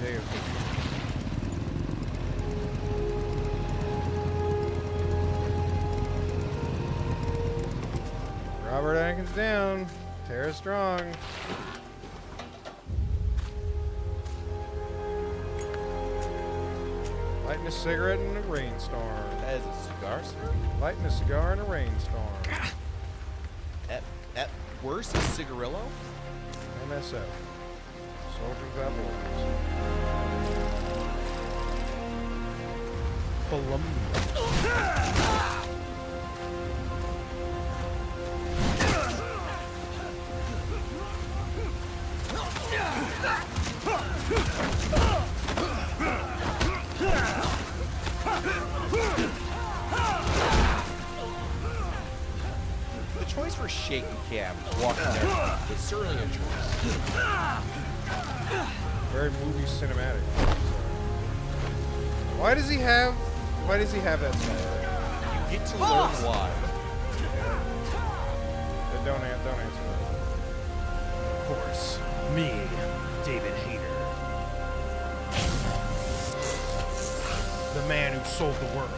day of history. Robert Atkins down. Tara strong. Lighting a cigarette in a rainstorm. That is a cigar, sir? Lighting a cigar in a rainstorm. At worst, a cigarillo? MSF. Soldiers without borders. Colombia. The choice for shaky cam walking there was certainly a choice. Very movie cinematic. Why does he have that scar? You get to learn why. Don't answer that. Of course, me, David Hayter. The man who sold the world.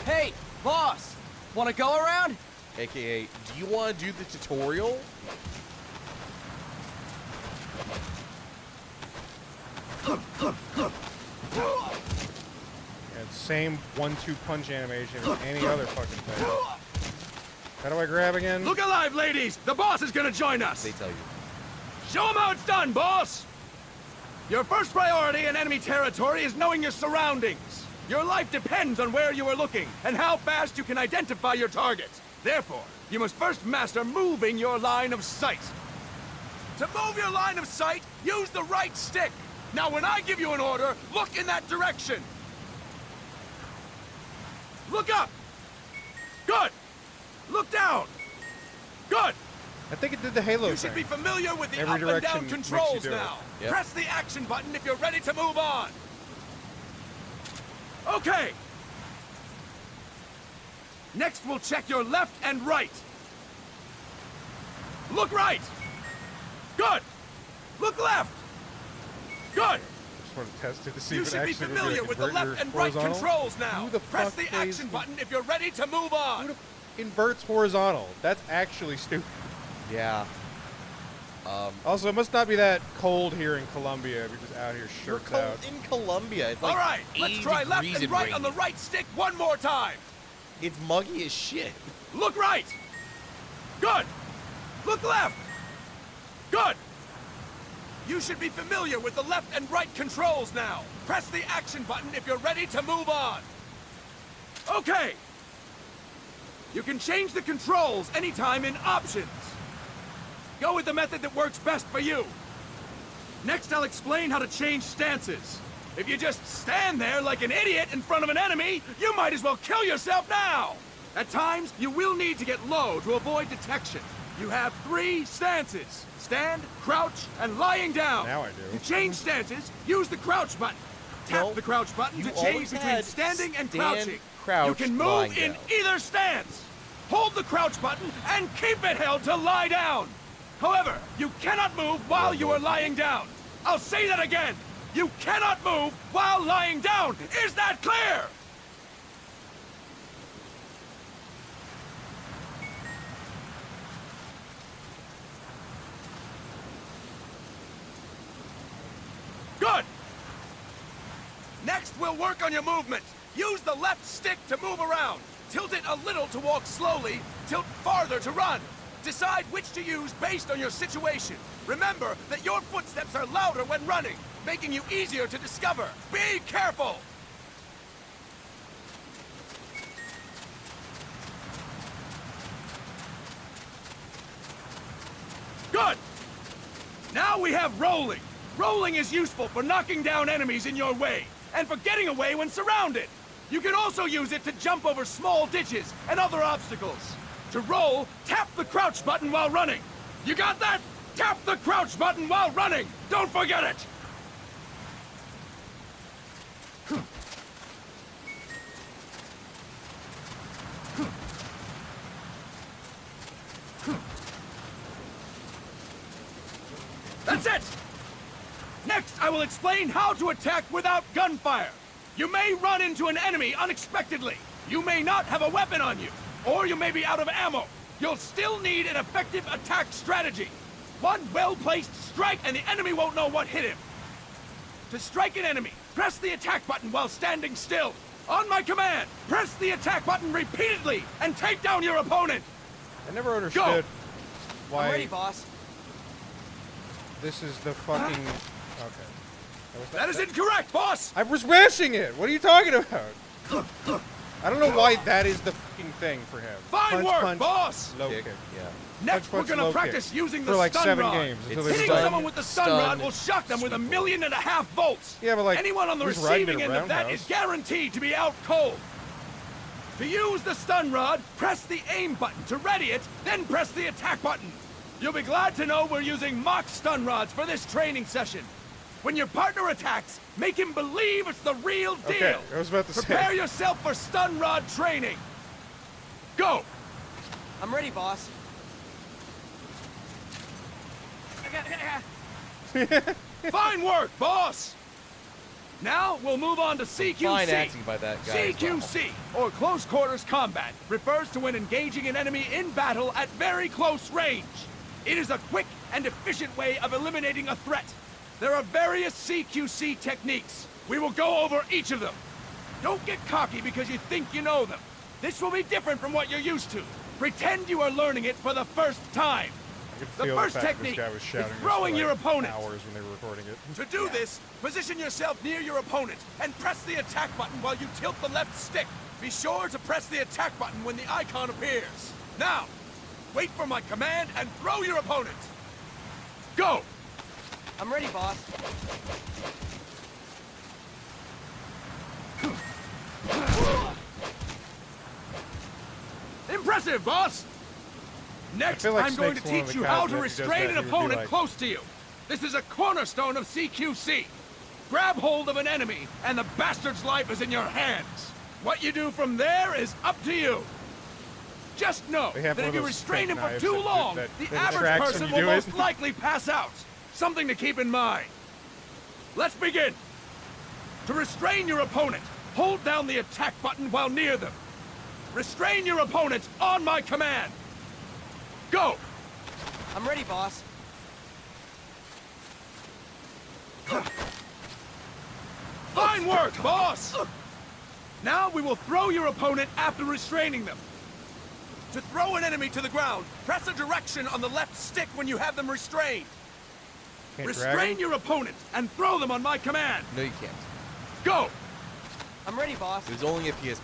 Hey, boss! Wanna go around? AKA, do you want to do the tutorial? And same 1-2 punch animation as any other fucking thing. How do I grab again? Look alive, ladies! The boss is gonna join us! They tell you. Show him how it's done, boss! Your first priority in enemy territory is knowing your surroundings. Your life depends on where you are looking and how fast you can identify your target. Therefore, you must first master moving your line of sight. To move your line of sight, use the right stick. Now, when I give you an order, look in that direction. Look up! Good! Look down! Good! I think it did the Halo You thing. should be familiar with the Every up and direction down makes you controls do it. now. Yep. Press the action button if you're ready to move on. Okay. Next, we'll check your left and right. Look right. Good. Look left. Good. Just want to test it to see You if it should be actually would familiar like with the convert left your and right horizontal. controls now. Who the Press fuck the plays action button if you're ready to move on. Who the inverts horizontal? That's actually stupid. Yeah. Also, it must not be that cold here in Colombia because out here You're shirts cold out. in Colombia. It's like All right, let's 80 try left degrees and and right on the rainy. right stick one more time. It's muggy as shit. Look right. Good. Look left. Good. You should be familiar with the left and right controls now. Press the action button if you're ready to move on. Okay. You can change the controls anytime in options. Go with the method that works best for you. Next, I'll explain how to change stances. If you just stand there like an idiot in front of an enemy, you might as well kill yourself now. At times, you will need to get low to avoid detection. You have 3 stances: stand, crouch, and lying down. Now I do. To change stances, use the crouch button. Tap No, the crouch button you to change always between had standing and stand, crouching. crouch, You can lying move in down. either stance. Hold the crouch button and keep it held to lie down. However, you cannot move while you are lying down. I'll say that again. You cannot move while lying down. Is that clear? Good. Next, we'll work on your movement. Use the left stick to move around. Tilt it a little to walk slowly. Tilt farther to run. Decide which to use based on your situation. Remember that your footsteps are louder when running, making you easier to discover. Be careful! Good! Now we have rolling. Rolling is useful for knocking down enemies in your way, and for getting away when surrounded. You can also use it to jump over small ditches and other obstacles. To roll, tap the crouch button while running. You got that? Tap the crouch button while running! Don't forget it! That's it! Next, I will explain how to attack without gunfire. You may run into an enemy unexpectedly. You may not have a weapon on you, or you may be out of ammo. You'll still need an effective attack strategy. One well-placed strike and the enemy won't know what hit him. To strike an enemy, press the attack button while standing still. On my command, press the attack button repeatedly and take down your opponent. I never understood why I'm ready, boss. this is the fucking... Okay. That is incorrect, boss! I was mashing it! What are you talking about? I don't know why that is the fucking thing for him. Fine work, punch, boss! low Kick, kick. yeah. Next, punch, we're gonna low practice kick. using For the like stun 7 rod. games. Until they Hitting decide- someone with the stun rod will shock them with 1.5 million volts. Yeah, but like, anyone on the who's riding receiving in a end of that roundhouse? is guaranteed to be out cold. To use the stun rod, press the aim button to ready it, then press the attack button. You'll be glad to know we're using mock stun rods for this training session. When your partner attacks, make him believe it's the real deal. Okay, I was about to Prepare say. yourself for stun rod training. Go! I'm ready, boss. Fine work, boss! Now we'll move on to CQC. Fine acting by that guy as well. CQC, or Close Quarters Combat, refers to when engaging an enemy in battle at very close range. It is a quick and efficient way of eliminating a threat. There are various CQC techniques. We will go over each of them. Don't get cocky because you think you know them. This will be different from what you're used to. Pretend you are learning it for the first time. I could The feel first fact technique this guy was is shouting this throwing for your like opponent. hours when they were recording it. To do this, position yourself near your opponent and press the attack button while you tilt the left stick. Be sure to press the attack button when the icon appears. Now, wait for my command and throw your opponent. Go! I'm ready, boss. Impressive, boss! Next, feel like I'm going to Snake's one of teach the you guys how that to if he does restrain that, an he would be opponent like- close to you. This is a cornerstone of CQC. Grab hold of an enemy, and the bastard's life is in your hands. What you do from there is up to you. Just know They have that one if of you those restrain fake him for knives too that- long, that the tracks average when person you will do it. most likely pass out. Something to keep in mind. Let's begin. To restrain your opponent, hold down the attack button while near them. Restrain your opponent on my command. Go! I'm ready, boss. Fine work, boss! Now we will throw your opponent after restraining them. To throw an enemy to the ground, press a direction on the left stick when you have them restrained. Can't drag Restrain him? your opponent and throw them on my command. No, you can't. Go! I'm ready, boss. It was only a PSP.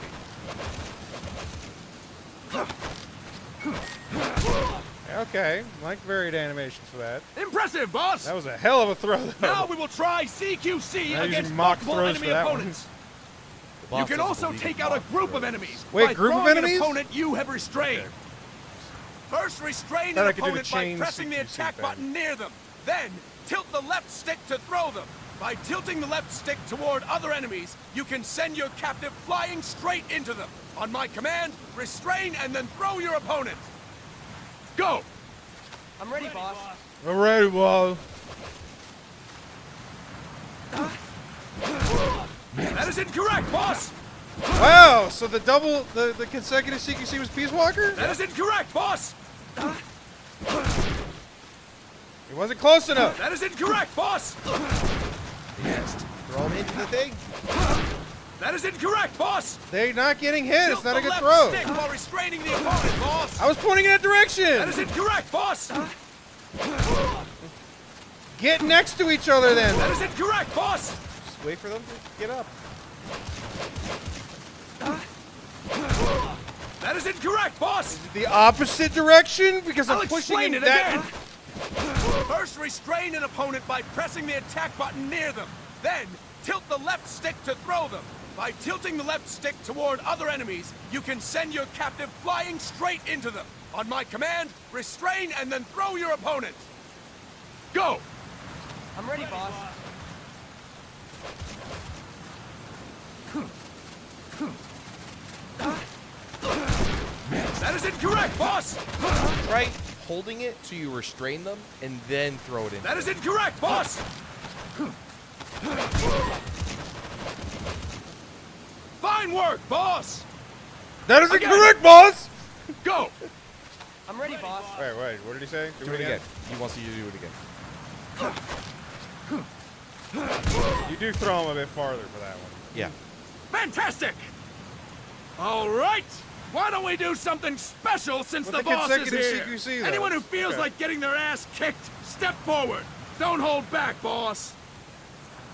Okay, like varied animations for that. Impressive, boss! That was a hell of a throw, though. Now we will try CQC Now against using mock multiple throws enemy for that one. opponents. The You boss can doesn't also believe in take out a mock group of throws. enemies Wait, by group of throwing enemies? an opponent you have restrained. First, restrain Thought an I could do the opponent by chain pressing the CQC attack thing. button near them. Then, tilt the left stick to throw them. By tilting the left stick toward other enemies, you can send your captive flying straight into them. On my command, restrain and then throw your opponent. Go! I'm ready, boss. All right, well. That is incorrect, boss! Wow, so the consecutive CQC was Peace Walker? That is incorrect, boss! It wasn't close enough. That is incorrect, boss! Yes. Throw him into the thing. That is incorrect, boss! They're not getting hit. It's Tilt not the a good left throw. stick while restraining the opponent, boss! I was pointing in that That direction. is incorrect, boss! Get next to each other then. That is incorrect, boss! Just wait for them to get up. That is incorrect, boss! The opposite direction because I'll I'm pushing explain in it that. again. First, restrain an opponent by pressing the attack button near them. Then, tilt the left stick to throw them. By tilting the left stick toward other enemies, you can send your captive flying straight into them. On my command, restrain and then throw your opponent. Go! I'm ready, boss. That is incorrect, boss! Try holding it so you restrain them and then throw it in. That is incorrect, boss! Fine work, boss! That is Again. incorrect, boss! Go! I'm ready, boss. Wait, what did he say? Do it again. He wants you to do it again. You do throw him a bit farther for that one. Yeah. Fantastic! All right! Why don't we do something special since With the the boss is consecutive here? CQC, though. Anyone who feels Okay. like getting their ass kicked, step forward. Don't hold back, boss.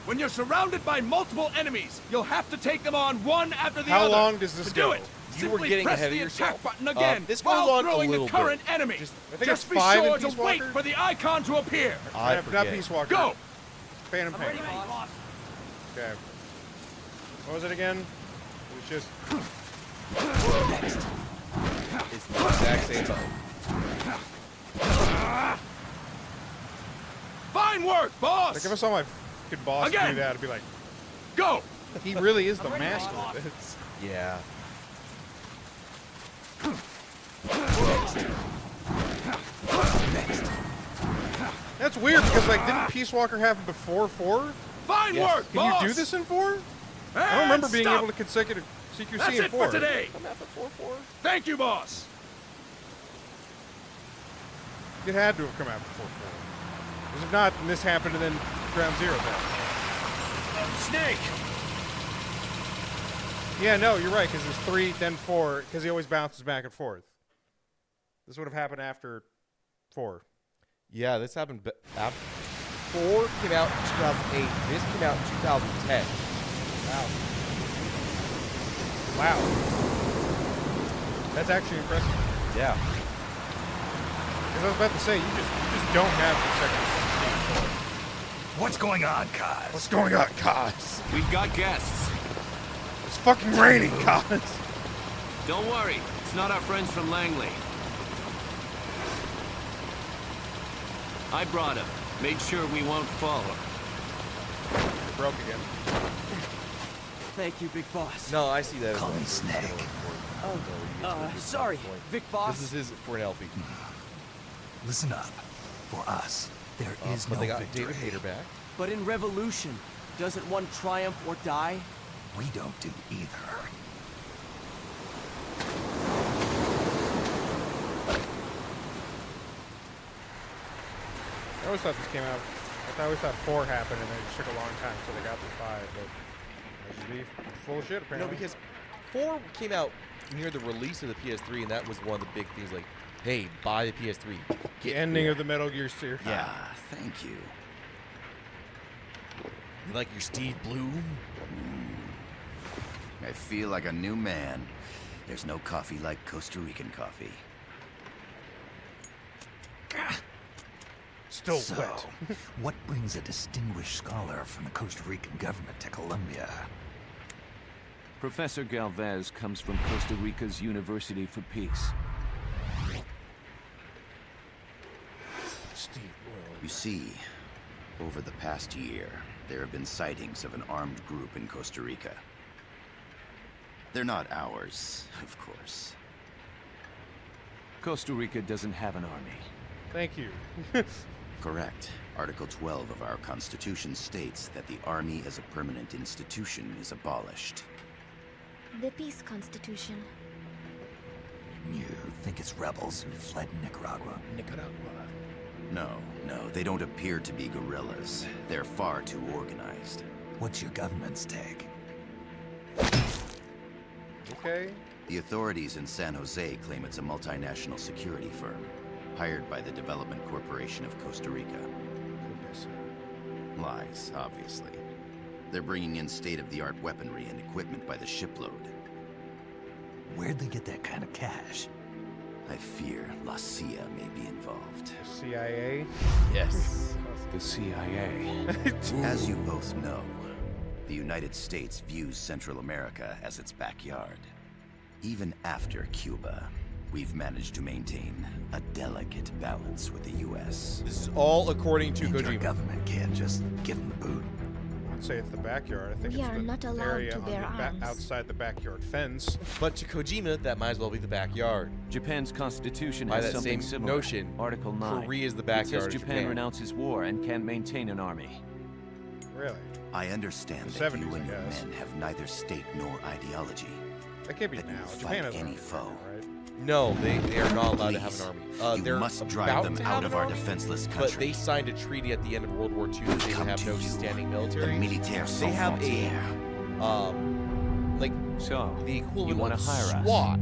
When you're surrounded by multiple enemies, you'll have to take them on one after the How other. long does this to go? do it, You were simply getting press ahead of the yourself. attack button again This goes while on a throwing the little current bit. enemy. I think Just it's be 5 in sure to Peace wait Walker. for the icon to appear. I Not forget. Peace Walker. Go! Phantom I'm Pain. ready, boss. Okay. What was it again? It was just... It's the exact same button. Fine work, boss! Like if I saw my fucking boss Again. do that, I'd be like, Go! he really is the I'm ready, master boss. of this. Yeah. That's weird because like didn't Peace Walker have before 4? Fine Yes. work, Can boss! you do this in 4? I And don't remember being stop. able to consecutive CQC That's in it 4. for today. Come out before 4. Thank you, boss. It had to have come out before 4. Because if not, then this happened and then Ground Zero happened. Snake! Yeah, no, you're right, because there's 3, then 4, because he always bounces back and forth. This would have happened after 4. Yeah, this happened. 4 came out in 2008. This came out in 2010. Wow. That's actually impressive. Yeah. Because I was about to say, you just don't have consecutive. What's going on, Kaz? What's going on, Kaz? We've got guests. It's fucking raining, Kaz. Don't worry, it's not our friends from Langley. I brought him. Made sure we won't fall. It broke again. Thank you, big boss. No, I see that. Call as me well. Snake. Sorry, big boss. This is his for an LP. Listen up. For us, there is But no they got victory. David Hayter back. But in revolution, doesn't one triumph or die? We don't do either. I always thought this came out. I always thought 4 happened and it just took a long time until they got to 5. But I should be full of shit apparently. No, because 4 came out near the release of the PS3, and that was one of the big things. Like, hey, buy the PS3. the ending of the Metal Gear series. Yeah. Thank you. You like your Steve Blum? I feel like a new man. There's no coffee like Costa Rican coffee. Still So, wet. what brings a distinguished scholar from the Costa Rican government to Colombia? Professor Galvez comes from Costa Rica's University for Peace. Steve Blum. You see, over the past year, there have been sightings of an armed group in Costa Rica. They're not ours, of course. Costa Rica doesn't have an army. Thank you. Correct. Article 12 of our Constitution states that the Army as a permanent institution is abolished. The Peace Constitution. You think it's rebels who fled Nicaragua? No, they don't appear to be guerrillas. They're far too organized. What's your government's take? Okay. The authorities in San Jose claim it's a multinational security firm, hired by the Development Corporation of Costa Rica. Lies, obviously. They're bringing in state-of-the-art weaponry and equipment by the shipload. Where'd they get that kind of cash? I fear La CIA may be involved. CIA. Yes. The CIA. As you both know, the United States views Central America as its backyard. Even after Cuba, we've managed to maintain a delicate balance with the U.S. This is all according to And your Kojima. government can't just give them the boot. I'd say it's the backyard. I think We it's are the not allowed area to on bear the arms. outside the backyard fence. But to Kojima, that might as well be the backyard. Japan's constitution By has that something same similar. notion, Article 9. Korea is the It backyard says of Japan Japan. renounces war and can maintain an army. Really? I understand The that 70s, you and I your guess. men have neither state nor ideology. That can't be That you now. fight Japan has any an army foe. now, right? No, they are not allowed to have Please, an army. you They're must drive about them to out have of an our army, defenseless but country. they signed a treaty at the end of World War II that We they would come have to no you, standing the military. Militaires They Sans have Frontières. like So, the you equivalent want of to hire us? SWAT,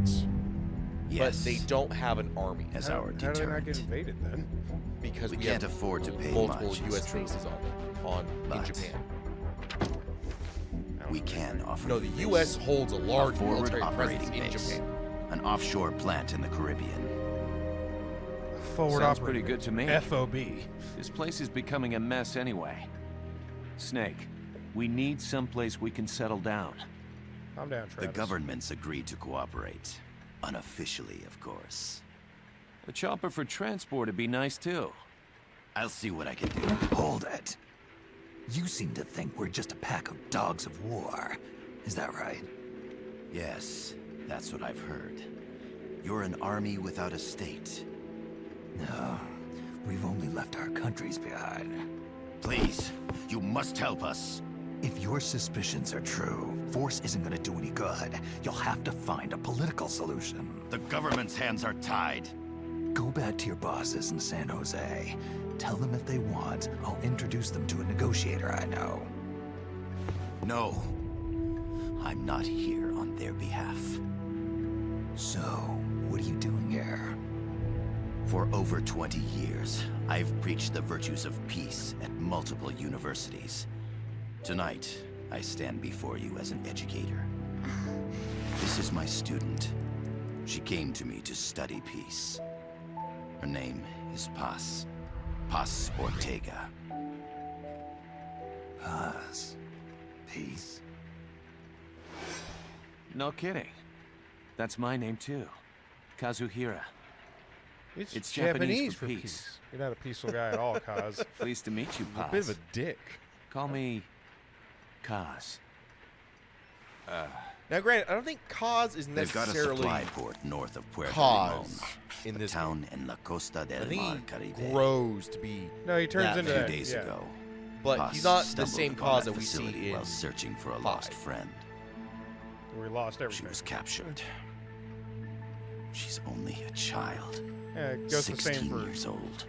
Yes, but they don't have an army as How our do they not get deterrent. invaded then? because We we can't have afford to pay multiple much, U.S. it's true. bases in But Japan. I don't We know. can offer No, the you this. U.S. holds a A large forward military presence operating in base, Japan. an offshore plant in the Caribbean. Forward Sounds operating pretty good to me. FOB. This place is becoming a mess anyway. Snake, we need someplace we can settle down. Calm down, The Travis. government's agreed to cooperate. Unofficially, of course. A chopper for transport would be nice too. I'll see what I can do. Hold it. You seem to think we're just a pack of dogs of war. Is that right? Yes, that's what I've heard. You're an army without a state. No, we've only left our countries behind. Please, you must help us. If your suspicions are true, force isn't gonna do any good. You'll have to find a political solution. The government's hands are tied. Go back to your bosses in San Jose. Tell them if they want, I'll introduce them to a negotiator I know. No, I'm not here on their behalf. So, what are you doing here? For over 20 years, I've preached the virtues of peace at multiple universities. Tonight, I stand before you as an educator. This is my student. She came to me to study peace. Her name is Paz. Paz Ortega. Paz. Peace. No kidding. That's my name too. Kazuhira. It's Japanese for peace. You're not a peaceful guy at all, Kaz. Pleased to meet you, Paz. A bit of a dick. Call me Kaz. Now, granted, I don't think Kaz is They've got a necessarily supply port north of Puerto Kaz Limon, in a this town in La Costa I del think Mar he Caribe. grows to be, No, he turns That into A few that. days yeah. ago, but Paz he's not the stumbled same upon Kaz that we facility see in while searching for a lost 5. friend. We lost She everything. was captured. She's only a child. Yeah, it goes the 16 same for years old.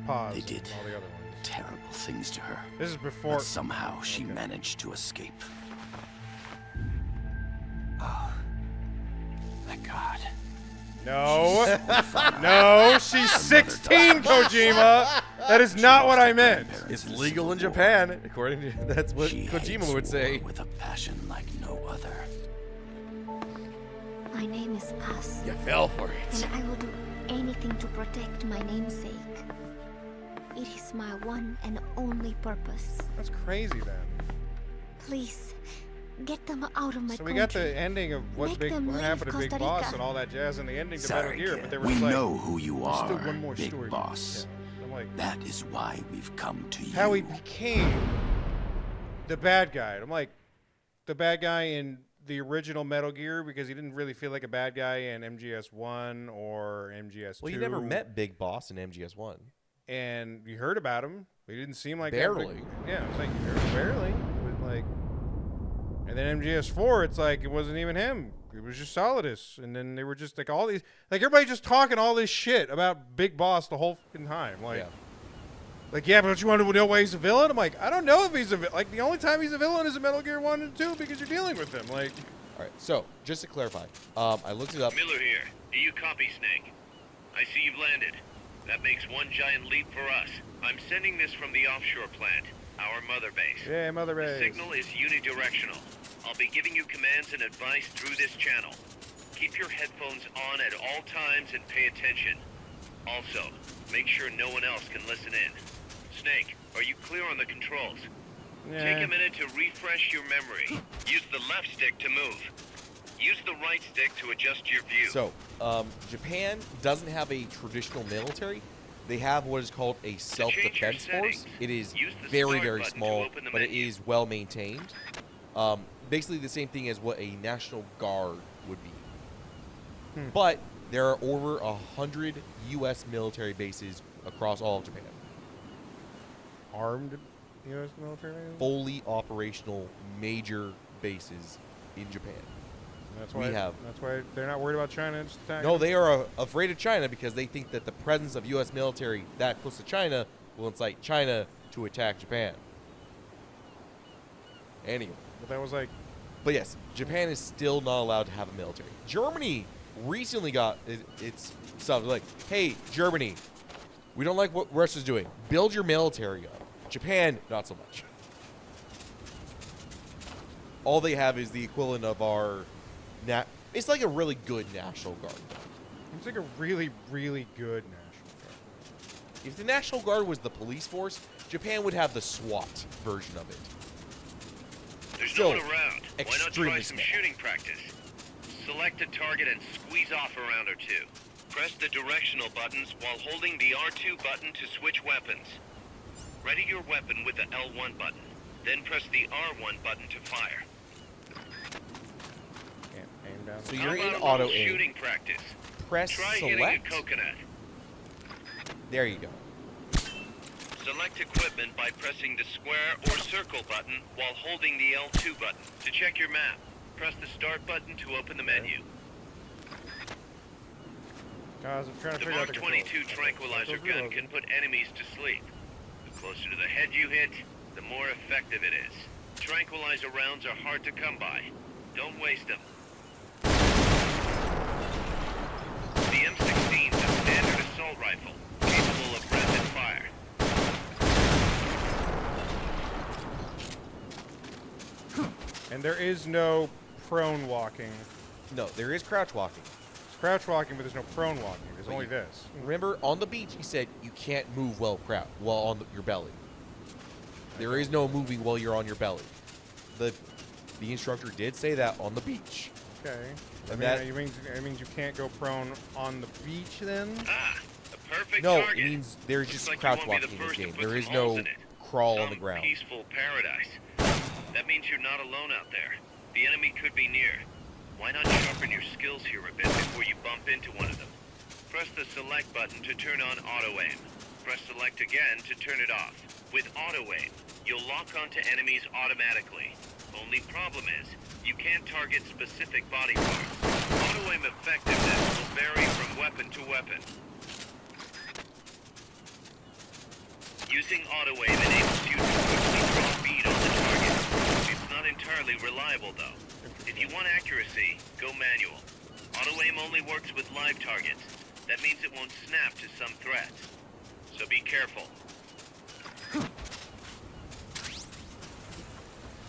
Paz They and did. all the other ones. Terrible things to her. This is before. But somehow she managed to escape. Thank God. No. No, she's 16, Kojima. That is not what I meant. It's legal in Japan, according to that's what She Kojima hates would say. war with a passion like no other. My name is Paz, You fell for it. and I will do anything to protect my namesake. It is my one and only purpose. That's crazy then. Please, get them out of my So country. we got the ending of Make them what leave happened to Big Costa Boss Rica. and all that jazz and the ending to Metal Sorry, Gear, kid. but there was We like know who you there's are, still one more Big story. Boss. Yeah. I'm like, That is why we've come to you. how he became the bad guy. I'm like, the bad guy in the original Metal Gear because he didn't really feel like a bad guy in MGS1 or MGS2. Well, you never met Big Boss in MGS1. And you heard about him. But he didn't seem like Barely. That big, yeah, it's like barely. But like, and then MGS4, it's like it wasn't even him. It was just Solidus. And then they were just like all these, like everybody just talking all this shit about Big Boss the whole fucking time. Like, Yeah. Like, yeah, but don't you want to know why he's a villain? I'm like, I don't know if he's a villain. Like, the only time he's a villain is in Metal Gear 1 and 2 because you're dealing with him. Like, All right, so just to clarify, I looked it up. Miller here. Do you copy, Snake? I see you've landed. That makes one giant leap for us. I'm sending this from the offshore plant, our mother base. yeah, Mother The Base. signal is unidirectional. I'll be giving you commands and advice through this channel. Keep your headphones on at all times and pay attention. Also, make sure no one else can listen in. Snake, are you clear on the controls? Take Yeah. a minute to refresh your memory. Use the left stick to move. Use the right stick to adjust your view. So, Japan doesn't have a traditional military. They have what is called a self-defense force. settings, It is use the very, start very button to small, open the but it menu. is well maintained. Basically the same thing as what a National Guard would be. But there are over 100 U.S. military bases across all of Japan. Armed U.S. military bases? fully operational major bases in Japan. That's why we have. That's why they're not worried about China just attacking. No, they are afraid of China because they think that the presence of U.S. military that close to China will incite China to attack Japan. Anyway. But that was like. But yes, Japan is still not allowed to have a military. Germany recently got its stuff like, hey, Germany, we don't like what Russia's doing. Build your military up. Japan, not so much. All they have is the equivalent of our... it's like a really good National Guard. It's like a really, really good National Guard. If the National Guard was the police force, Japan would have the SWAT version of it. There's Still, no one around. Why not try extremely some small. shooting practice? Select a target and squeeze off a round or two. Press the directional buttons while holding the R2 button to switch weapons. Ready your weapon with the L1 button. Then press the R1 button to fire. Can't aim down. So How you're in about a auto little aim. shooting practice? Press Try hitting a select. coconut. There you go. Select equipment by pressing the square or circle button while holding the L2 button. To check your map, press the start button to open the menu. Guys, I'm trying to The figure out Mark the 22 controls. tranquilizer Those are gun those. can put enemies to sleep. The closer to the head you hit, the more effective it is. Tranquilizer rounds are hard to come by. Don't waste them. The M16 is a standard assault rifle, capable of rapid fire. And there is no prone walking. No, there is crouch walking. It's crouch walking, but there's no prone walking. There's But only you- this. Remember, on the beach, he said you can't move while on your belly. There is no moving while you're on your belly. The instructor did say that on the beach. Okay. And It means you can't go prone on the beach then? Ah, a perfect No, target. it means there's just Looks like crouch you won't be walking the in this first to game. put There is some holes no in it. crawl on Some the ground. peaceful paradise. That means you're not alone out there. The enemy could be near. Why not sharpen your skills here a bit before you bump into one of them? Press the select button to turn on auto aim. Press select again to turn it off. With auto aim, you'll lock onto enemies automatically. Only problem is, you can't target specific body parts. Auto aim effectiveness will vary from weapon to weapon. Using auto aim enables you to quickly draw bead on the target. It's not entirely reliable though. If you want accuracy, go manual. Auto aim only works with live targets. That means it won't snap to some threats. So be careful.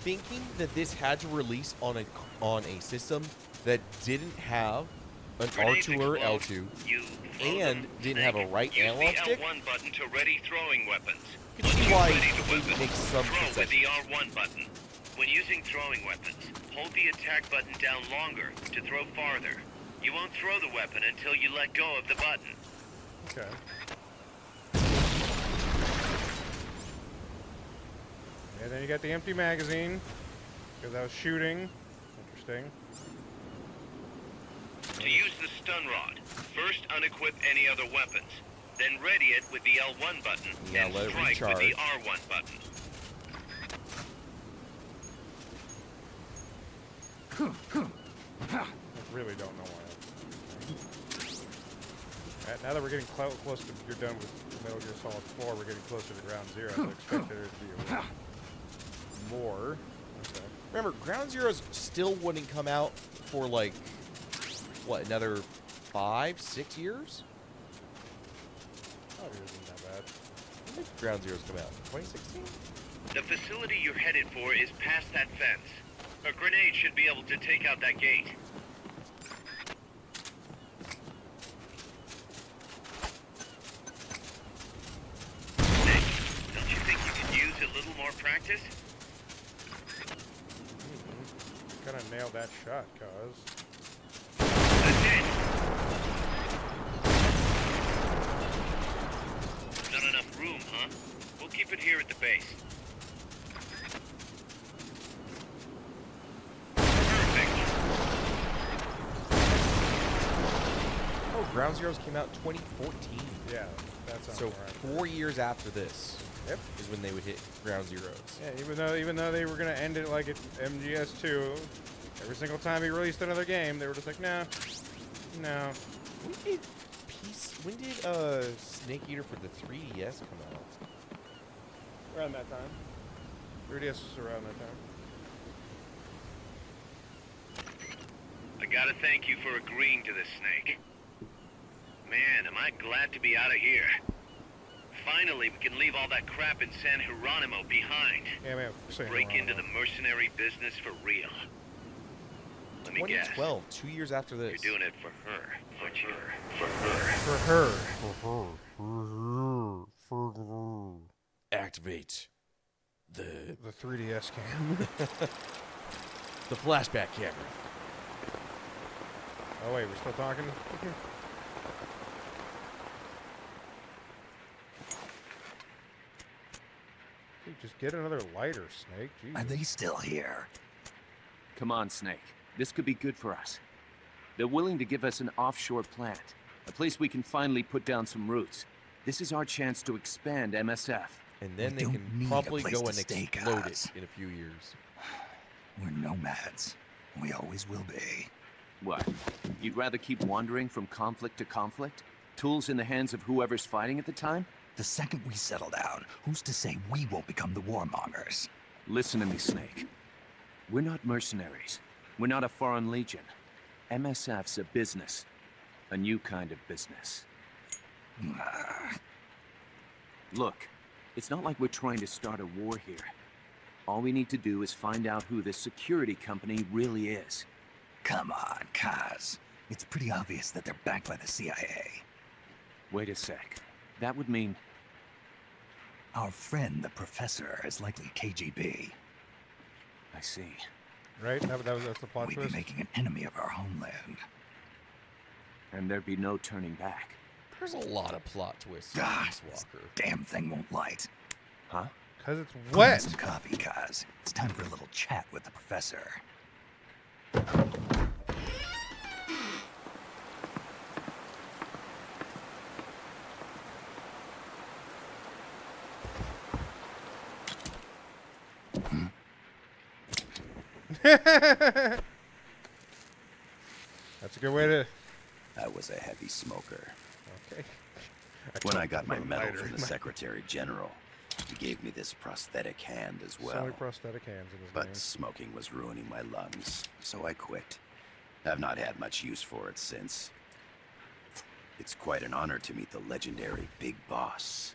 Thinking that this had to release on a system that didn't have an Grenades R2 or explode. L2 You throw and them. didn't have a Snake. right Use analog the stick, L1 button to ready throwing weapons. you can Once see you're why ready to it weapon, makes some throw with concessions. the R1 button. When using throwing weapons, hold the attack button down longer to throw farther. You won't throw the weapon until you let go of the button. Okay. And then you got the empty magazine, because I was shooting. Interesting. To use the stun rod, first unequip any other weapons, then ready it with the L1 button, Yeah, and let it strike with the recharge. R1 button. I really don't know why. Now that we're getting close to, you're done with Metal Gear Solid 4, we're getting closer to Ground Zero. I expected there to be a little more. Okay. Remember, Ground Zeroes still wouldn't come out for like, what, another 5-6 years? Probably isn't that bad. When did Ground Zeroes come out? 2016? The facility you're headed for is past that fence. A grenade should be able to take out that gate. Nick, don't you think you could use a little more practice? Gotta nail that shot, cuz. That's it. Not enough room, huh? We'll keep it here at the base. Perfect. Oh, Ground Zeroes came out 2014. Yeah, that sounds So right. 4 years after this. Yep. is when they would hit ground zeros. Yeah, even though they were gonna end it like at MGS2, every single time he released another game, they were just like, no. When did Snake Eater for the 3DS come out? Around that time. 3DS was around that time. I gotta thank you for agreeing to this, Snake. Man, am I glad to be out of here. Finally, we can leave all that crap in San Geronimo behind. Yeah, man. Break into the mercenary business for real. Let me guess. 2012, 2 years after this. You're doing it for her, aren't you? For her. Activate the 3DS cam. the flashback camera. Oh wait, we're still talking? Dude, just get another lighter, Snake. Jesus. Are they still here? Come on, Snake. This could be good for us. They're willing to give us an offshore plant, a place we can finally put down some roots. This is our chance to expand MSF. And then We they don't can need a probably place go to and stay, explode guys. it in a few years. We're nomads. We always will be. What? You'd rather keep wandering from conflict to conflict? Tools in the hands of whoever's fighting at the time? The second we settle down, who's to say we won't become the warmongers? Listen to me, Snake. We're not mercenaries. We're not a foreign legion. MSF's a business. A new kind of business. Look, it's not like we're trying to start a war here. All we need to do is find out who this security company really is. Come on, Kaz. It's pretty obvious that they're backed by the CIA. Wait a sec. That would mean... Our friend, the professor, is likely KGB. I see. Right? That's the plot We'd twist? be making an enemy of our homeland. And there'd be no turning back. There's a lot of plot twists in Ah, Peace this Walker. damn thing won't light. Huh? Because it's Put in wet. some coffee, Kaz. It's time for a little chat with the professor. That's a good way to... I was a heavy smoker. Okay. When I got my put a medal lighter from in the my- Secretary General, he gave me this prosthetic hand as So well. many prosthetic hands in his But name. smoking was ruining my lungs, so I quit. I've not had much use for it since. It's quite an honor to meet the legendary Big Boss.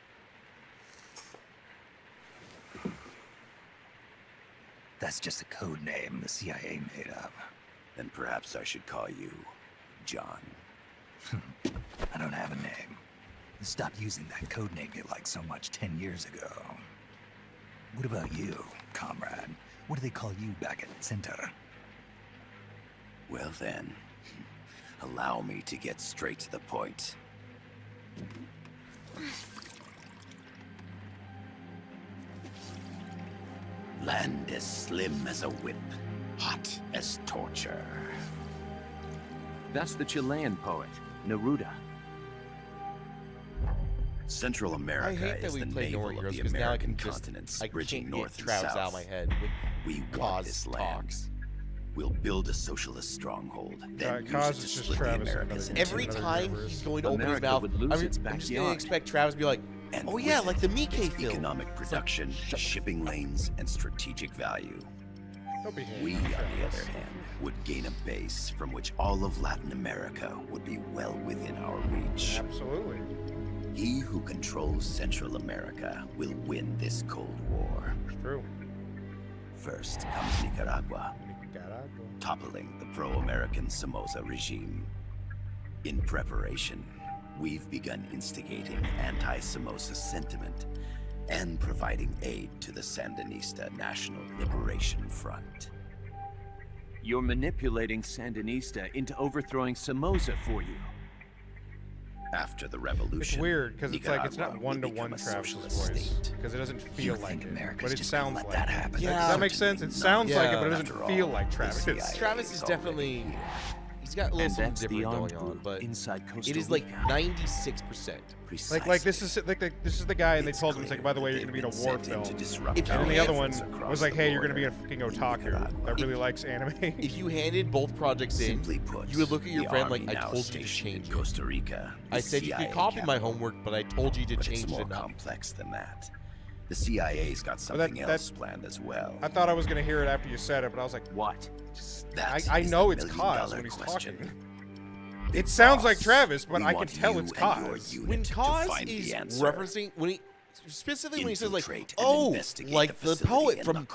That's just a code name the CIA made up. Then perhaps I should call you John. I don't have a name. I stopped using that code name you liked so much 10 years ago. What about you, comrade? What do they call you back at Center? Well then, allow me to get straight to the point. Land as slim as a whip, hot as torture. That's the Chilean poet, Neruda. Central I America hate that is we the play navel North of Heroes the because now I American can just continents, I bridging can't north get and Travis south. out of my head with We want Cause this land. talks. We'll build a socialist stronghold, then use Cause it to is just split the Travis in Americas another- into Every another time universe. he's going to open his America mouth, would lose I'm its just going to backyard. expect Travis to be like, And oh with yeah, it, like the Miike its film. economic production, shipping lanes, and strategic value. Don't be We, hating, on the Travis. other hand, would gain a base from which all of Latin America would be well within our reach. Absolutely. He who controls Central America will win this Cold War. It's true. First comes Nicaragua, Nicaragua. toppling the pro-American Somoza regime. In preparation, we've begun instigating anti-Somoza sentiment and providing aid to the Sandinista National Liberation Front. You're manipulating Sandinista into overthrowing Somoza for you. After the revolution, It's weird because it's like it's Nicaragua not will one-to-one become a Travis's socialist voice state. because it doesn't You feel like think it, America's but it just gonna sounds let like that it. happen? Yeah. Does that make sense? It sounds like it, but it Yeah. doesn't After feel all, like the Travis. CIA Travis is already definitely here. He's got a little And something that's the different armed going on, group but inside Costa it is like Rica. 96%. Like this is this is the guy, and they told him, it's like, by the way, you're gonna be in a war film. And then the other one was like, hey, you're gonna be a fucking otaku that really likes anime. If you handed both projects in, you would look at your friend like, I told you to change it. Costa Rica. I said you could copy my homework, but I told you to But change it's it more enough. complex than that. The CIA's got something else planned as well. I thought I was gonna hear it after you said it, but I was like, What? I know it's Kaz when he's talking. It sounds like Travis, but I can tell it's Kaz. When Kaz is referencing, when he specifically when he says like, oh, like the poet from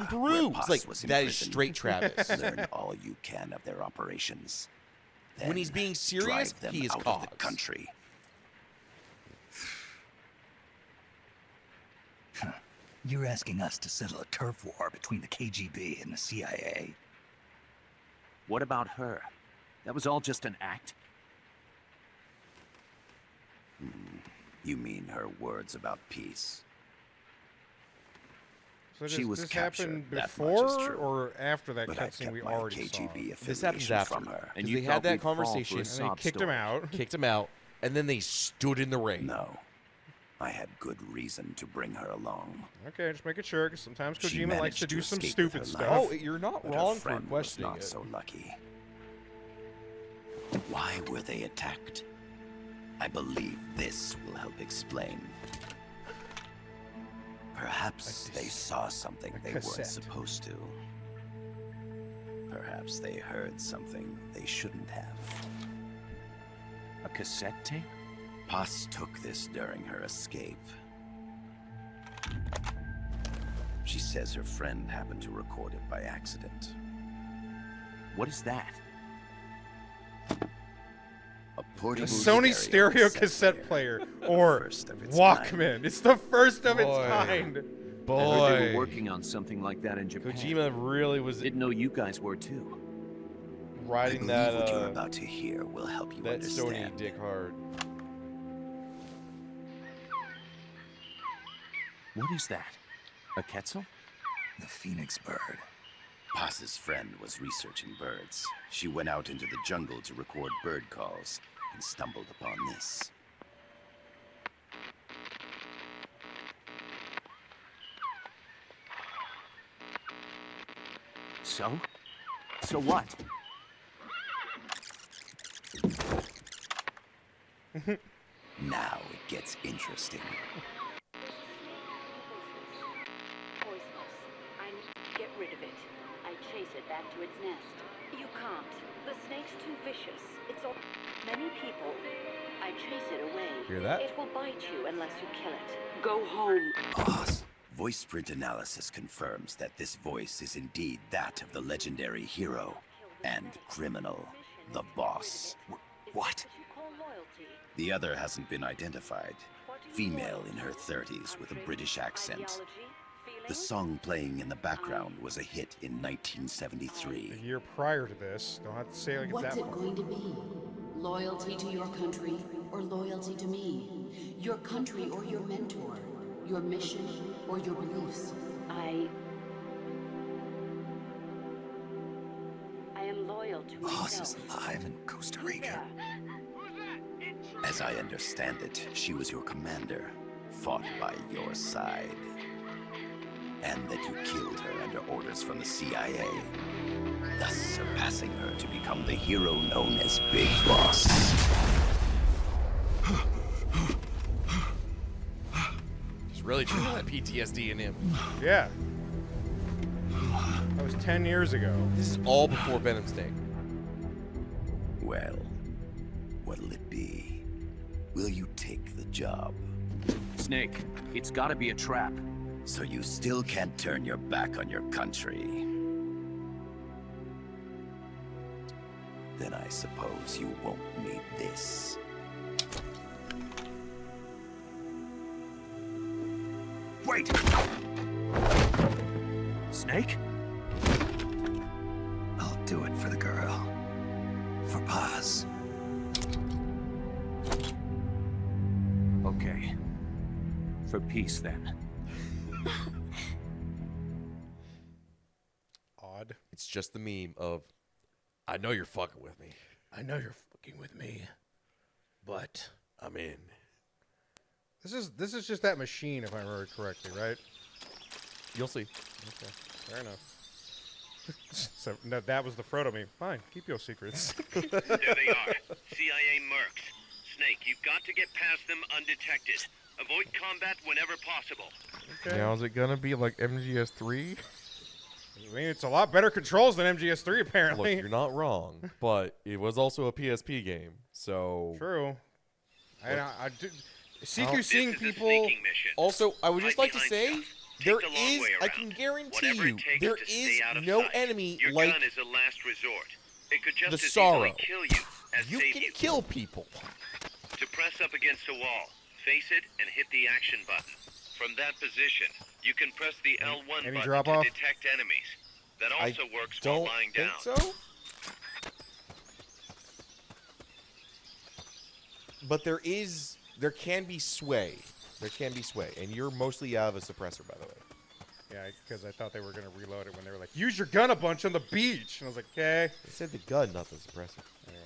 Peru, it's like that is straight Travis. Learn all you can of their operations. When he's being serious, drive them he is out of the Kaz. country. You're asking us to settle a turf war between the KGB and the CIA. What about her? That was all just an act? You mean her words about peace? So She was this captured, happened that much is before true. or after that But I cutscene kept we my already KGB saw? This happens affiliation after. from her. And Because you they thought had that we'd fall for a conversation, And they sob kicked him story. out. kicked him out, and then they stood in the ring. No. I had good reason to bring her along. Okay, just making sure, because sometimes She Kojima likes managed to to do some escape with stupid her stuff. life. Oh, you're not But her wrong for friend was questioning not it. so lucky. Why were they attacked? I believe this will help explain. Perhaps they saw something they weren't cassette. supposed to. Perhaps they heard something they shouldn't have. A cassette tape? Paz took this during her escape. She says her friend happened to record it by accident. What is that? A portable Sony stereo cassette player, or first of its Walkman. It's the first of its Boy. kind. I heard they Boy, were working on something like that in Japan. Kojima really was Didn't know you guys were too. I riding believe what you're that about to hear will help you that Sony understand. dick hard. What is that? A Quetzal? The Phoenix bird. Paz's friend was researching birds. She went out into the jungle to record bird calls and stumbled upon this. So? So what? Now it gets interesting. Poisonous. I get rid of it. I chase it back to its nest. You can't. The snake's too vicious. It's all many people. I chase it away. Hear that? It will bite you unless you kill it. Go home. Paz. Voice print analysis confirms that this voice is indeed that of the legendary hero and criminal, the boss. What? You call loyalty. The other hasn't been identified. Female in her 30s with a British accent. Ideology. The Feelings. song playing in the background was a hit in A 1973. year prior to this, don't have to say it like it's What's that it long. going to be? Loyalty to your country or loyalty to me? Your country or your mentor? Your mission or your beliefs? I am loyal to Boss is myself. alive in Costa Rica. As I understand it, she was your commander, fought by your side. And that you killed her under orders from the CIA, thus surpassing her to become the hero known as Big Boss. He's really trying that PTSD in him. Yeah. That was 10 years ago. This is all before Venom Snake. Well, what'll it be? Will you take the job? Snake, it's gotta be a trap. So you still can't turn your back on your country? Then I suppose you won't need this. Wait! Snake? I'll do it for the girl. For Paz. Okay. For peace, then. Odd. It's just the meme of, I know you're fucking with me. I know you're fucking with me, but I'm in. this is just that machine, if I remember correctly, right? You'll see. Okay, fair enough. So no, that was the Frodo meme. Fine, keep your secrets. There they are. CIA mercs. Snake, you've got to get past them undetected. Avoid combat whenever possible. Okay. Now, is it gonna be like MGS3? I mean, it's a lot better controls than MGS3, apparently. Look, you're not wrong, but it was also a PSP game, so... True. I do... CQCing This is a people... sneaking mission. Also, I would just Hide like to behind say, stuff. Take there the long is, way I around. can guarantee Whatever you, it takes there to is stay out of no sight. enemy Your like gun is a last resort. It could just the as Sorrow. easily kill you as You save can you. kill people. To press up against a wall, face it and hit the action button. From that position, you can press the L1 Any button drop to off? detect enemies. That I also works while don't lying think down. so. But there can be sway. There can be sway, and you're mostly out of a suppressor, by the way. Yeah, because I thought they were going to reload it when they were like, use your gun a bunch on the beach. And I was like, okay. They said the gun, not the suppressor. Anyway.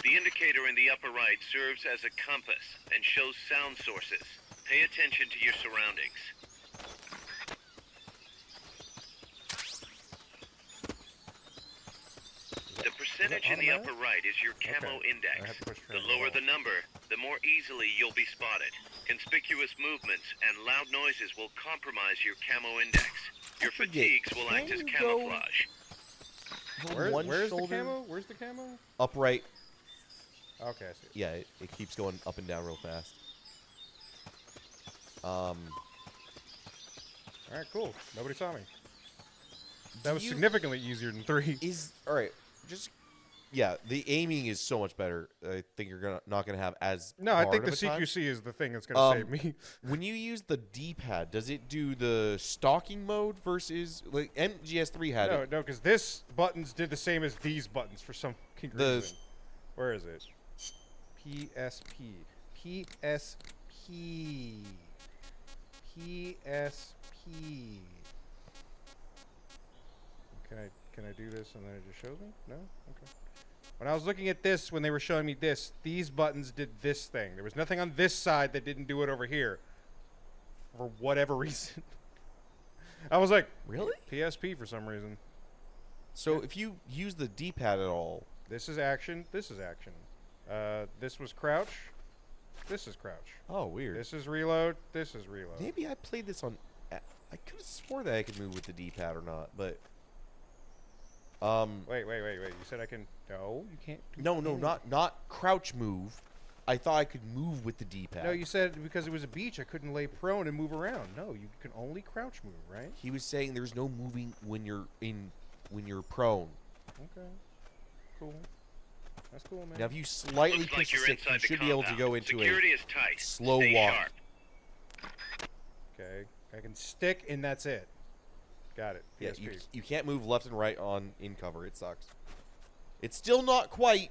The indicator in the upper right serves as a compass and shows sound sources. Pay attention to your surroundings. The percentage in the upper right is your camo Okay. I index. have to push The for lower it. the number, the more easily you'll be spotted. Conspicuous movements and loud noises will compromise your camo index. Your forget, fatigues will act can as you go- camouflage. Hold one Where's the shoulder camo? Where's the camo? upright. Okay, I see it. Yeah, it keeps going up and down real fast. All right, cool. Nobody saw me. That was you- significantly easier than 3. All right, just yeah. The aiming is so much better. I think you're not gonna have as No, I hard think the of a time. CQC is the thing that's going to save me. When you use the D-pad, does it do the stalking mode versus like MGS3 had No, it? no, because this buttons did the same as these buttons for some fucking The- reason. Where is it? PSP. PSP. PSP. Can I do this and then it just shows me? No? Okay. When I was looking at this, when they were showing me this, these buttons did this thing. There was nothing on this side that didn't do it over here. For whatever reason. I was like, Really? PSP for some reason. So if you use the D-pad at all, This is action. This is action. This was crouch. This is crouch. oh weird. This is reload. This is reload. Maybe I played this on. I could have swore that I could move with the D-pad or not, but Wait. You said I can. No, you can't. no, not crouch move. I thought I could move with the D-pad. No, you said because it was a beach, I couldn't lay prone and move around. No, you can only crouch move, right? He was saying there's no moving when you're prone. Okay. Cool. That's cool, man. Now, if you slightly Looks push like the you're stick, inside you the should be able to compound. go into Security a is tight. slow Stay walk. sharp. Okay. I can stick and that's it. Got it. Yeah, PSP. you can't move left and right in cover. It sucks. It's still not quite.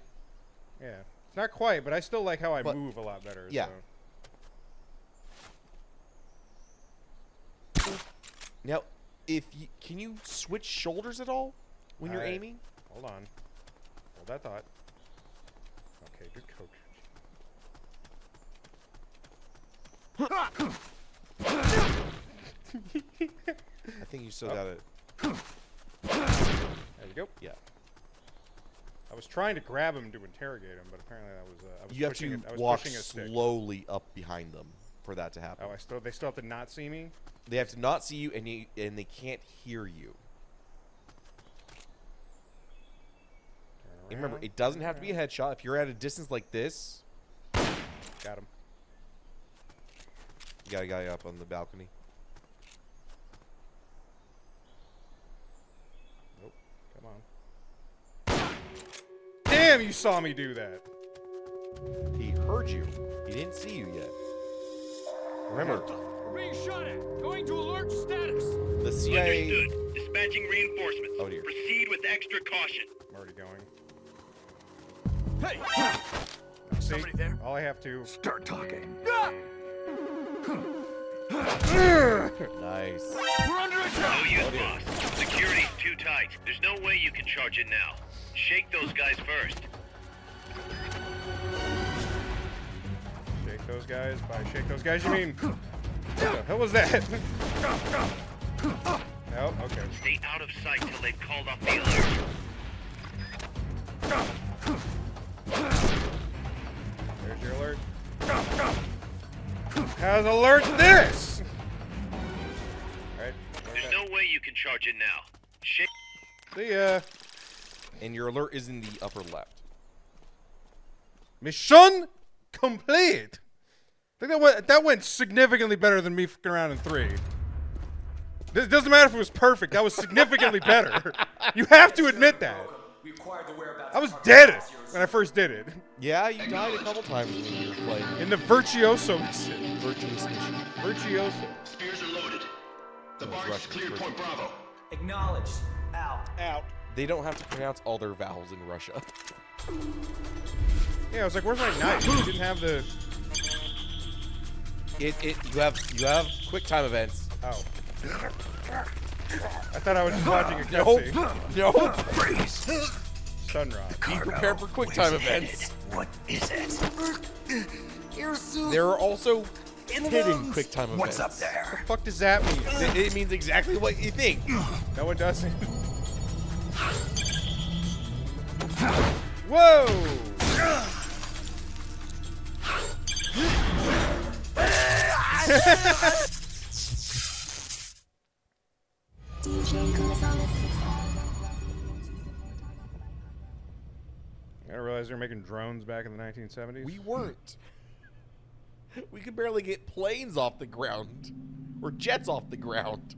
Yeah. It's not quite, but I still like how I But- move a lot better. yeah. So. Now, can you switch shoulders at all when you're aiming? Hold on. Hold that thought. Okay, good coach. I think you still got it. There you go. Yeah. I was trying to grab him to interrogate him, but apparently that was I was You have pushing to I was walk pushing a stick. slowly up behind them for that to happen. Oh, they still have to not see me. They have to not see you, and they can't hear you. And remember, it doesn't have to be a headshot. If you're at a distance like this, Got him. you got a guy up on the balcony. Nope. Come on. Damn, you saw me do that. He heard you. He didn't see you yet. Remember, We're being shot at. Going to alert status. the CIA. Understood. Dispatching reinforcements. Oh, dear. Proceed with extra caution. I'm already going. Hey! See, Somebody there? all I have to. Start talking. Nice. We're under attack. No use, boss. Security's too tight. There's no way you can charge it now. Shake those guys first. Shake those guys? By shake those guys, you mean... What the hell was that? No? Okay. Stay out of sight till they've called off the alert. There's your alert. How's alert this? Alright. There's no way you can charge it now. Shake. See ya. And your alert is in the upper left. Mission complete. I think that went significantly better than me fucking around in 3. It doesn't matter if it was perfect. That was significantly better. You have to admit that. I was dead when I first did it. Yeah, you died a couple times when you were playing. In the Virtuoso mission. Virtuous mission. Virtuoso. Spears are loaded. The barge is Russian, clear it's Point Bravo. Acknowledged. Out. Out. They don't have to pronounce all their vowels in Russia. Yeah, I was like, where's my knife? You didn't have the... You have quick time events. Oh. I thought I was just watching a cutscene. Nope. Freeze. Sunrise. Be prepared for quick time events. What is it? There are also hidden quick time events. What's up there? What the fuck does that mean? It means exactly what you think. No, it doesn't. Whoa! I realized they were making drones back in the 1970s. We weren't. We could barely get planes off the ground. Or jets off the ground.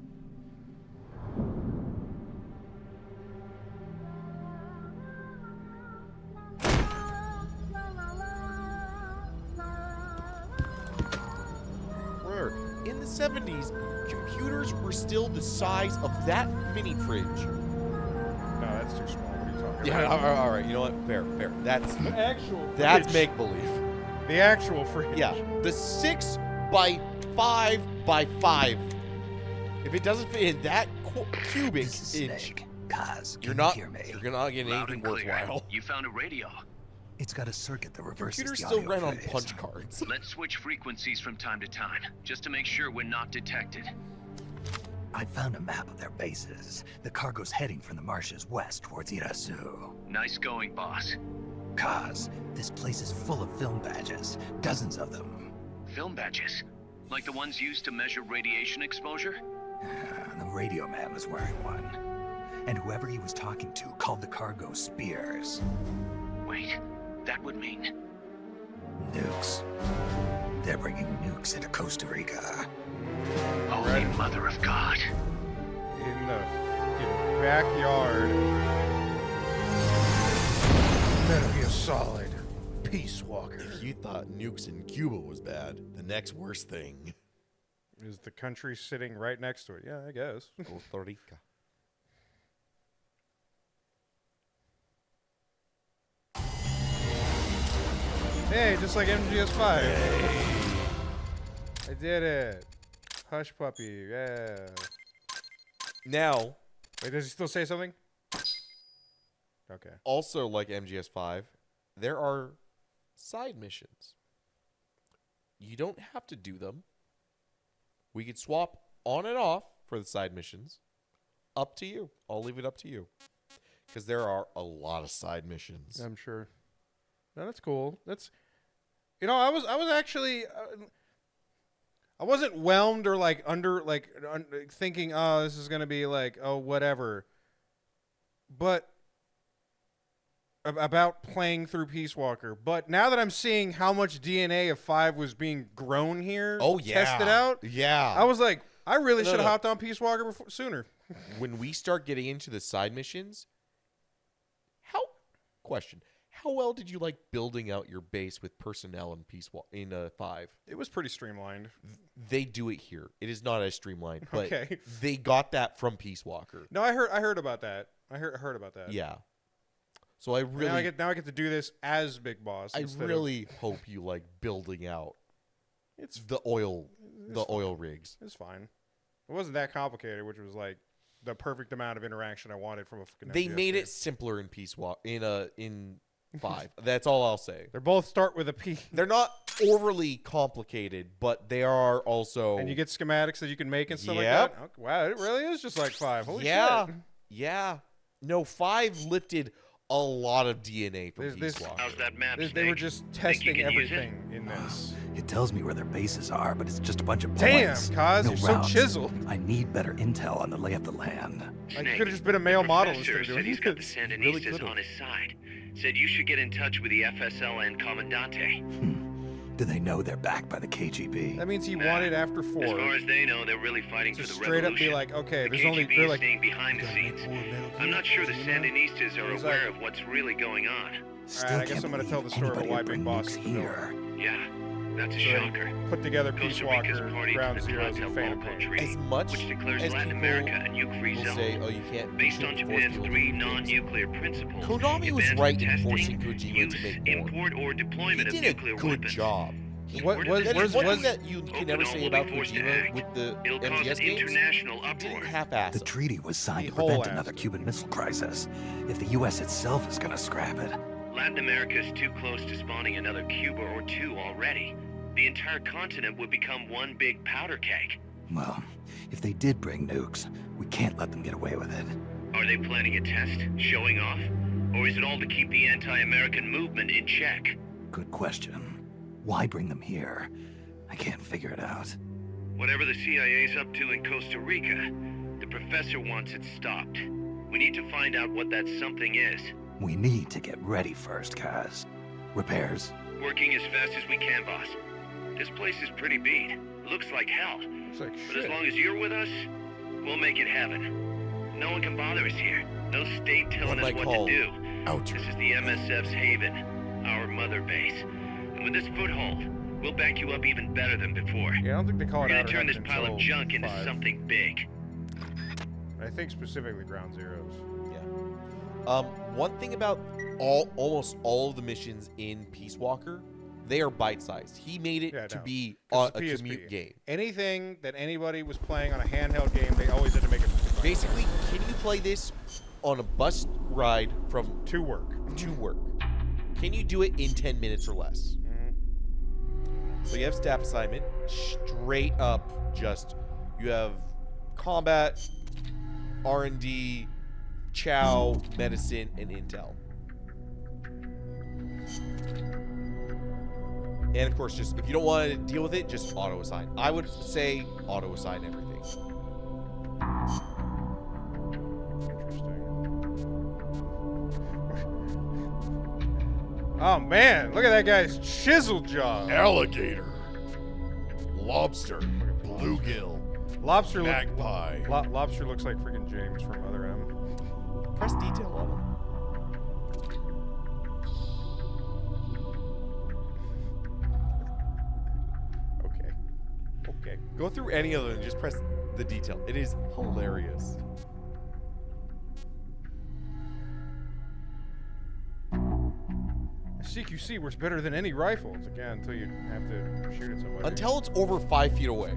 Where in the 70s, computers were still the size of that mini fridge. No, that's too small. What are you talking Yeah, about? all right. You know what? Fair. That's The actual that's fridge. make believe. The actual fridge. Yeah, the 6 by 5 by 5. If it doesn't fit in that cubic This is inch, Snake. Kaz, you're can not you hear me? you're not getting Loud anything and clear. worthwhile. You found a radio. It's got a circuit that reverses Computers the still audio ran on phase. punch cards. Let's switch frequencies from time to time, just to make sure we're not detected. I found a map of their bases. The cargo's heading from the marshes west towards Irasu. Nice going, boss. Kaz, this place is full of film badges. Dozens of them. Film badges? Like the ones used to measure radiation exposure? The radio man was wearing one. And whoever he was talking to called the cargo spears. Wait, that would mean... Nukes. They're bringing nukes into Costa Rica. Holy Mother of God. In the fucking backyard. Metal Gear Solid. Peace Walker. If you thought nukes in Cuba was bad, the next worst thing Is the country sitting right next to it? Yeah, I guess. Costa Rica. Hey, just like MGS5. I did it. Hush puppy. Yeah. Now, Wait, does he still say something? Okay. also like MGS5, there are side missions. You don't have to do them. We could swap on and off for the side missions. Up to you. I'll leave it up to you. Because there are a lot of side missions. I'm sure. No, that's cool. That's, you know, I was actually, I wasn't whelmed or like thinking, oh, this is gonna be like, oh, whatever. But about playing through Peace Walker. But now that I'm seeing how much DNA of 5 was being grown here, Oh, yeah. tested out, Yeah. I was like, I really No, should have no. hopped on Peace Walker sooner. When we start getting into the side missions, how well did you like building out your base with personnel in in 5? It was pretty streamlined. They do it here. It is not as streamlined, but Okay. they got that from Peace Walker. No, I heard about that. I heard about that. Yeah. So I really now I get to do this as Big Boss. I instead of- really hope you like building out it's the oil rigs. It's fine. It wasn't that complicated, which was like the perfect amount of interaction I wanted from a fucking They MGS made game. it simpler in in 5. That's all I'll say. They both start with a P. They're not overly complicated, but they are also. And you get schematics that you can make and stuff Yep. like that. Okay, wow, it really is just like 5. Holy yeah, shit. yeah. No, 5 lifted a lot of DNA from This- Peace Walker. How's that map, They Snake? were just Think you testing can use it? everything in this. It tells me where their bases are, but it's just a bunch of Damn, points. Kaz, no you're so routes. chiseled. I need better intel on the lay of the land. Like, you could have just been a male model Professor instead of said he's got the this. Sandinistas really could've. on his side. Said you should get in touch with the FSL and Commandante. Do they know they're backed by the KGB? That means he wanted after 4. As far as they know, they're really fighting to for the straight up revolution. be like, okay, The there's only KGB they're is like, staying behind the scenes. I'm not sure the Sandinistas are He's aware like- of what's really going on. Still Alright, I guess can't I'm gonna believe tell the story about anybody why would Big bring Boss nukes is the here. Yeah, that's a So shocker. they put together Peace Costa Rica's Walker, party Ground to the Zeroes, Cartel and Phantom Local Pain. Treaty, As much which declares as Latin people America a nuke-free will zone. say, oh, you can't Based you on can't force Japan's people to 3 do things. non-nuclear principles. Konami was advanced right in testing, forcing Kojima use, to make more. import, or He deployment of did a nuclear good weapons. job. What- Where what- does That this is one go? thing that you can never Okinawa say will about be forced to Kojima act. with the It'll cause MGS games. international He didn't uproar. half-ass The them. treaty was signed The to whole prevent ass. another Cuban Missile Crisis. If the U.S. itself is going to scrap it, Latin America is too close to spawning another Cuba or 2 already. The entire continent would become one big powder keg. well, if they did bring nukes, we can't let them get away with it. Are they planning a test, showing off? Or is it all to keep the anti-American movement in check? Good question. Why bring them here? I can't figure it out. Whatever the CIA's up to in Costa Rica, the professor wants it stopped. We need to find out what that something is. We need to get ready first, Kaz. Repairs? Working as fast as we can, boss. This place is pretty beat. Looks like hell. It's like But as shit. long as you're with us, we'll make it heaven. No one can bother us here. No state telling us What I what call to do. outer. This is the MSF's haven, our mother base. And with this foothold, we'll back you up even better than before. Yeah, I don't think they call We're it gonna Outer turn this Heaven pile of until junk into 5. something big. I think specifically Ground Zeroes. Yeah. One thing about almost all of the missions in Peace Walker, they are bite-sized. He made it Yeah, to no. be 'Cause a it's commute game. Anything that anybody was playing on a handheld game, they always had to make it Basically, can you play this on a bus ride from to work? To work. Can you do it in 10 minutes or less? So you have staff assignment, straight up just, you have combat, R&D, chow, medicine, and intel. And of course, just if you don't want to deal with it, just auto-assign. I would say auto-assign everything. Oh man, look at that guy's chisel jaw. Alligator. Lobster. Bluegill. Lobster Magpie. Lobster looks like freaking James from Other M. Press detail on him. Okay. Go through any of them and just press the detail. It is hilarious. CQC works better than any rifles. Again, until you have to shoot at somebody. Until it's over 5 feet away.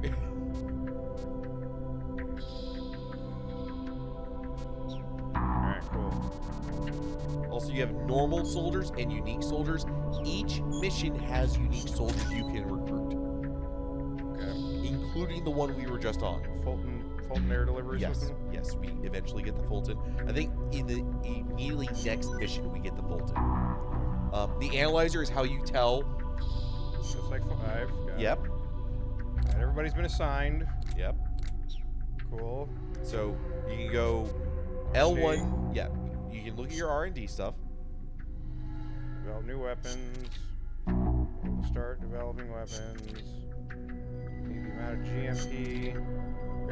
Alright, cool. Also, you have normal soldiers and unique soldiers. Each mission has unique soldiers you can recruit. Okay. Including the one we were just on. Fulton Air Delivery Yes, System? yes, we eventually get the Fulton. I think in the immediately next mission we get the Fulton. The analyzer is how you tell. Just like 5. Got it. Yep. Alright, everybody's been assigned. Yep. Cool. So you can go L1. Yeah. You can look at your R&D stuff. Develop new weapons. We'll start developing weapons. Need the amount of GMP.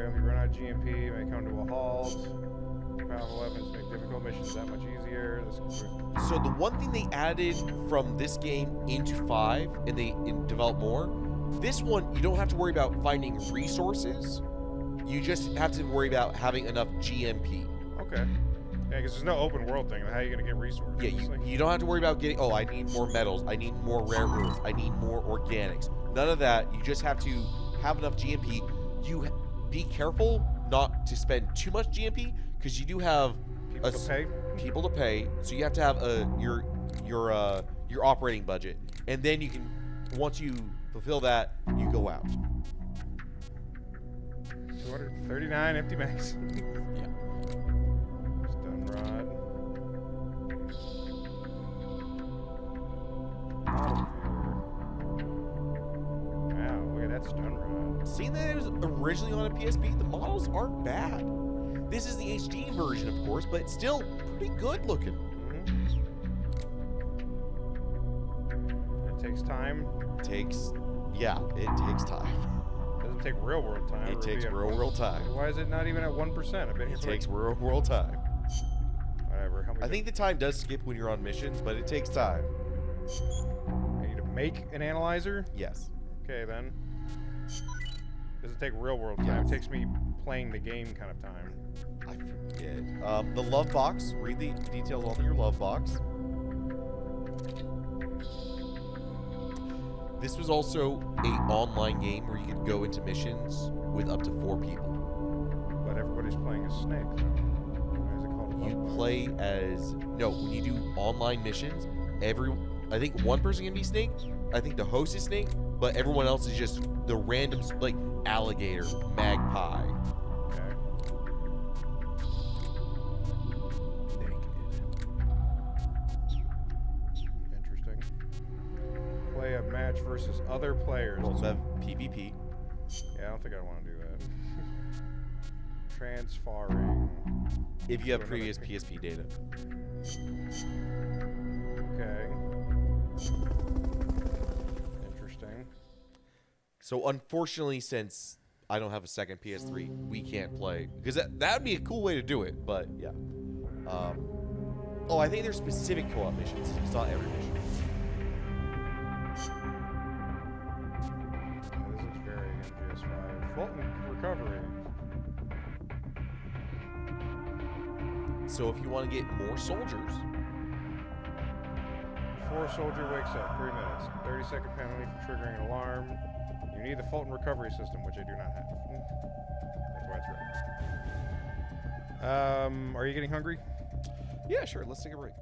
If you run out of GMP, may come to a halt. Powerful weapons make difficult missions that much easier. So the one thing they added from this game into 5, and they develop more, this one you don't have to worry about finding resources. You just have to worry about having enough GMP. Okay. Yeah, because there's no open world thing. How are you going to get resources? Yeah, you don't have to worry about getting, oh, I need more metals, I need more rare earths, I need more organics. None of that. You just have to have enough GMP. You be careful not to spend too much GMP because you do have people to pay. So you have to have your operating budget, and then you can, once you fulfill that, you go out. 239 empty mags. Yeah. Stun rod. Wow, look at that stun rod. Seeing that it was originally on a PSP, the models aren't bad. This is the HD version, of course, but it's still pretty good looking. It takes time. It takes time. Doesn't take real world time. It takes real world time. Why is it not even at 1%? I bet It takes real world time. Whatever. I think the time does skip when you're on missions, but it takes time. I need to make an analyzer? Yes. Okay, then. Does it take real world time? Yes. It takes me playing the game kind of time. I forget. The love box. Read the details on your love box. This was also a online game where you could go into missions with up to 4 people. But everybody's playing as Snake. Why is it called a You love box? play as when you do online missions, I think one person can be Snake. I think the host is Snake, but everyone else is just the random like alligator, magpie. Okay. Interesting. Play a match versus other players. Also have PvP. Yeah, I don't think I want to do that. Transferring. If you have previous PSP data. Okay. Interesting. So unfortunately, since I don't have a second PS3, we can't play. Because that would be a cool way to do it, but yeah. I think there's specific co-op missions. It's not every mission. This is very MGS5. Fulton recovery. So if you want to get more soldiers... Before a soldier wakes up, 3 minutes. 30-second penalty for triggering an alarm. You need the Fulton recovery system, which I do not have. That's why it's red. Are you getting hungry? Yeah, sure. Let's take a break.